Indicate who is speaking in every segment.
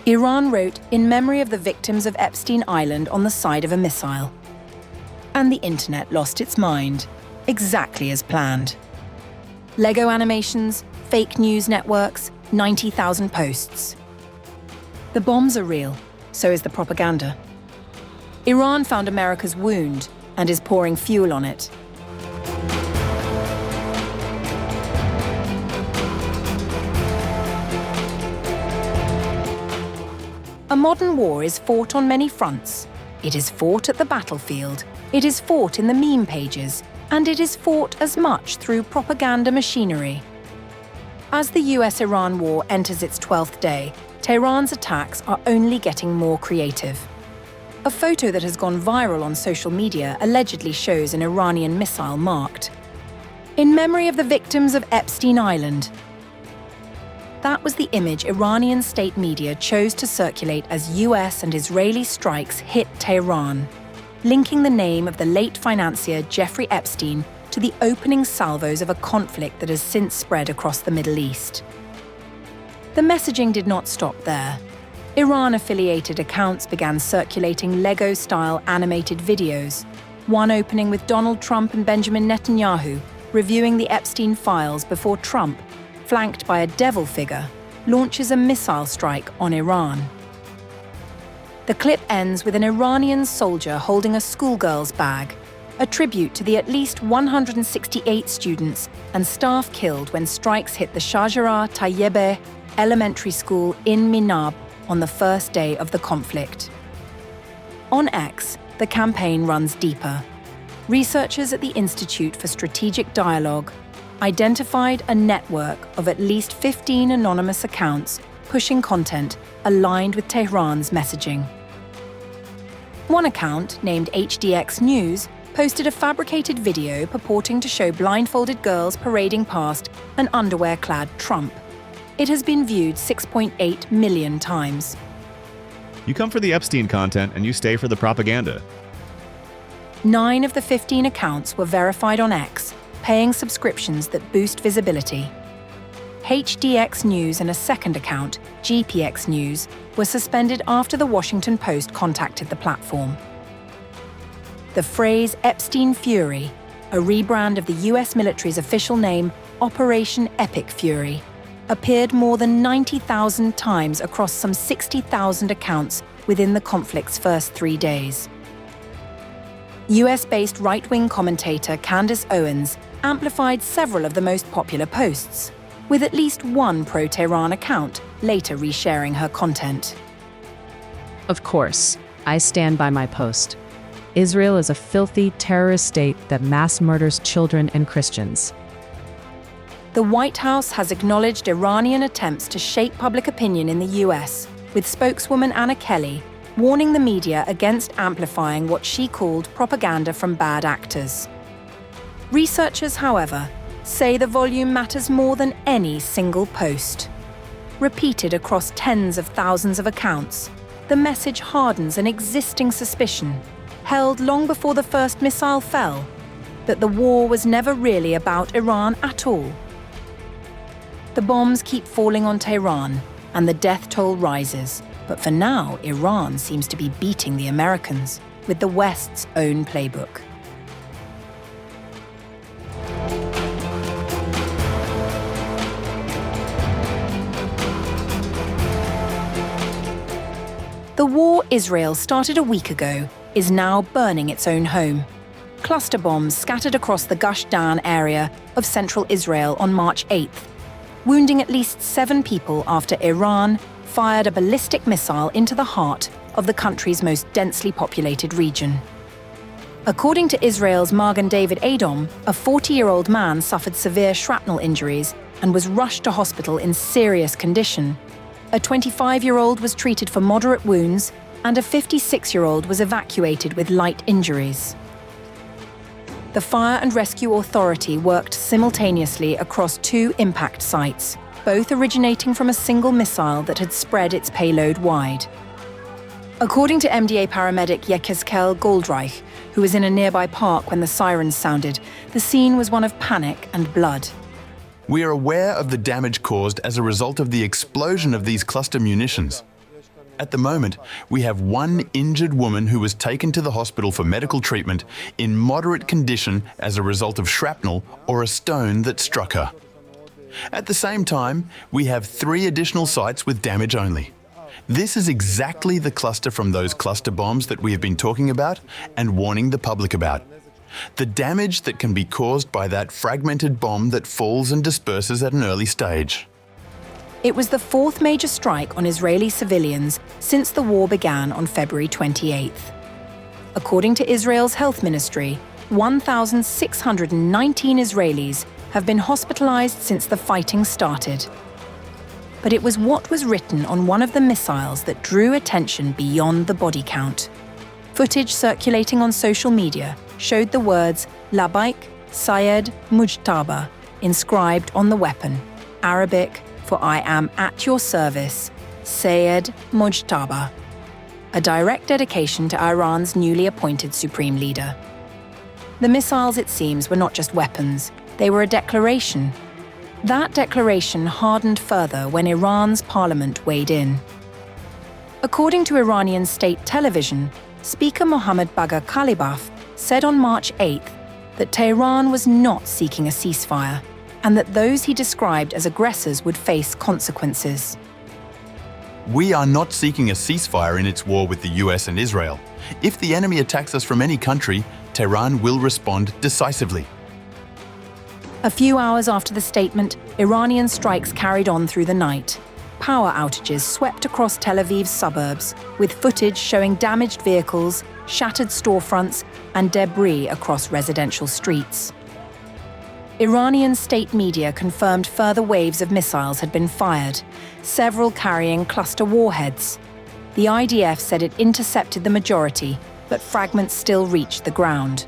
Speaker 1: Iran wrote in memory of the victims of Epstein Island on the side of a missile. And the internet lost its mind, exactly as planned. Lego animations, fake news networks, 90,000 posts. The bombs are real, so is the propaganda. Iran found America's wound and is pouring fuel on it. A modern war is fought on many fronts. It is fought at the battlefield, it is fought in the meme pages, and it is fought as much through propaganda machinery. As the US-Iran war enters its 12th day, Tehran's attacks are only getting more creative. A photo that has gone viral on social media allegedly shows an Iranian missile marked, "In memory of the victims of Epstein Island." That was the image Iranian state media chose to circulate as US and Israeli strikes hit Tehran, linking the name of the late financier Jeffrey Epstein to the opening salvos of a conflict that has since spread across the Middle East. The messaging did not stop there. Iran-affiliated accounts began circulating Lego-style animated videos, one opening with Donald Trump and Benjamin Netanyahu reviewing the Epstein files before Trump, flanked by a devil figure, launches a missile strike on Iran. The clip ends with an Iranian soldier holding a schoolgirl's bag, a tribute to the at least 168 students and staff killed when strikes hit the Shajara Tayyebe Elementary School in Minab on the first day of the conflict. On X, the campaign runs deeper. Researchers at the Institute for Strategic Dialogue identified a network of at least 15 anonymous accounts pushing content aligned with Tehran's messaging. One account, named HDX News, posted a fabricated video purporting to show blindfolded girls parading past an underwear-clad Trump. It has been viewed 6.8 million times.
Speaker 2: You come for the Epstein content and you stay for the propaganda.
Speaker 1: 9 of the 15 accounts were verified on X, paying subscriptions that boost visibility. HDX News and a second account, GPX News, were suspended after the Washington Post contacted the platform. The phrase Epstein Fury, a rebrand of the US military's official name, Operation Epic Fury, appeared more than 90,000 times across some 60,000 accounts within the conflict's first 3 days. US-based right-wing commentator Candace Owens amplified several of the most popular posts, with at least one pro-Tehran account later resharing her content.
Speaker 3: Of course, I stand by my post. Israel is a filthy terrorist state that mass murders children and Christians.
Speaker 1: The White House has acknowledged Iranian attempts to shape public opinion in the US, with spokeswoman Anna Kelly warning the media against amplifying what she called propaganda from bad actors. Researchers, however, say the volume matters more than any single post. Repeated across tens of thousands of accounts, the message hardens an existing suspicion, held long before the first missile fell, that the war was never really about Iran at all. The bombs keep falling on Tehran, and the death toll rises. But for now, Iran seems to be beating the Americans with the West's own playbook. The war Israel started a week ago is now burning its own home. Cluster bombs scattered across the Gush Dan area of central Israel on March 8th, wounding at least 7 people after Iran fired a ballistic missile into the heart of the country's most densely populated region. According to Israel's Magen David Adom, a 40-year-old man suffered severe shrapnel injuries and was rushed to hospital in serious condition. A 25-year-old was treated for moderate wounds, and a 56-year-old was evacuated with light injuries. The Fire and Rescue Authority worked simultaneously across 2 impact sites, both originating from a single missile that had spread its payload wide. According to MDA paramedic Yekeskel Goldreich, who was in a nearby park when the sirens sounded, the scene was one of panic and blood.
Speaker 4: We are aware of the damage caused as a result of the explosion of these cluster munitions. At the moment, we have one injured woman who was taken to the hospital for medical treatment in moderate condition as a result of shrapnel or a stone that struck her. At the same time, we have 3 additional sites with damage only. This is exactly the cluster from those cluster bombs that we have been talking about and warning the public about. The damage that can be caused by that fragmented bomb that falls and disperses at an early stage.
Speaker 1: It was the 4th major strike on Israeli civilians since the war began on February 28th. According to Israel's health ministry, 1,619 Israelis have been hospitalized since the fighting started. But it was what was written on one of the missiles that drew attention beyond the body count. Footage circulating on social media showed the words Labaik Sayed Mujtaba inscribed on the weapon, Arabic for I am at your service, Sayed Mujtaba, a direct dedication to Iran's newly appointed supreme leader. The missiles, it seems, were not just weapons, they were a declaration. That declaration hardened further when Iran's parliament weighed in. According to Iranian state television, Speaker Mohammad Bagher Khalibaf said on March 8th that Tehran was not seeking a ceasefire and that those he described as aggressors would face consequences.
Speaker 4: We are not seeking a ceasefire in its war with the US and Israel. If the enemy attacks us from any country, Tehran will respond decisively.
Speaker 1: A few hours after the statement, Iranian strikes carried on through the night. Power outages swept across Tel Aviv's suburbs, with footage showing damaged vehicles, shattered storefronts, and debris across residential streets. Iranian state media confirmed further waves of missiles had been fired, several carrying cluster warheads. The IDF said it intercepted the majority, but fragments still reached the ground.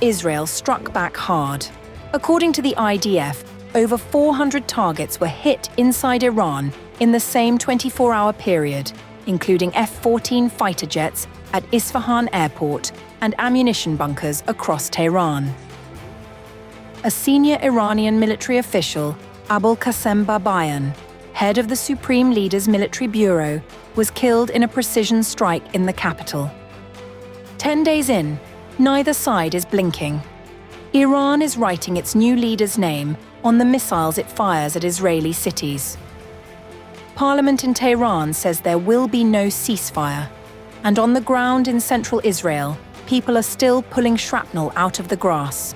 Speaker 1: Israel struck back hard. According to the IDF, over 400 targets were hit inside Iran in the same 24-hour period, including F-14 fighter jets at Isfahan airport and ammunition bunkers across Tehran. A senior Iranian military official, Abul Qassem Babayan, head of the Supreme Leader's military bureau, was killed in a precision strike in the capital. 10 days in, neither side is blinking. Iran is writing its new leader's name on the missiles it fires at Israeli cities. Parliament in Tehran says there will be no ceasefire, and on the ground in central Israel, people are still pulling shrapnel out of the grass.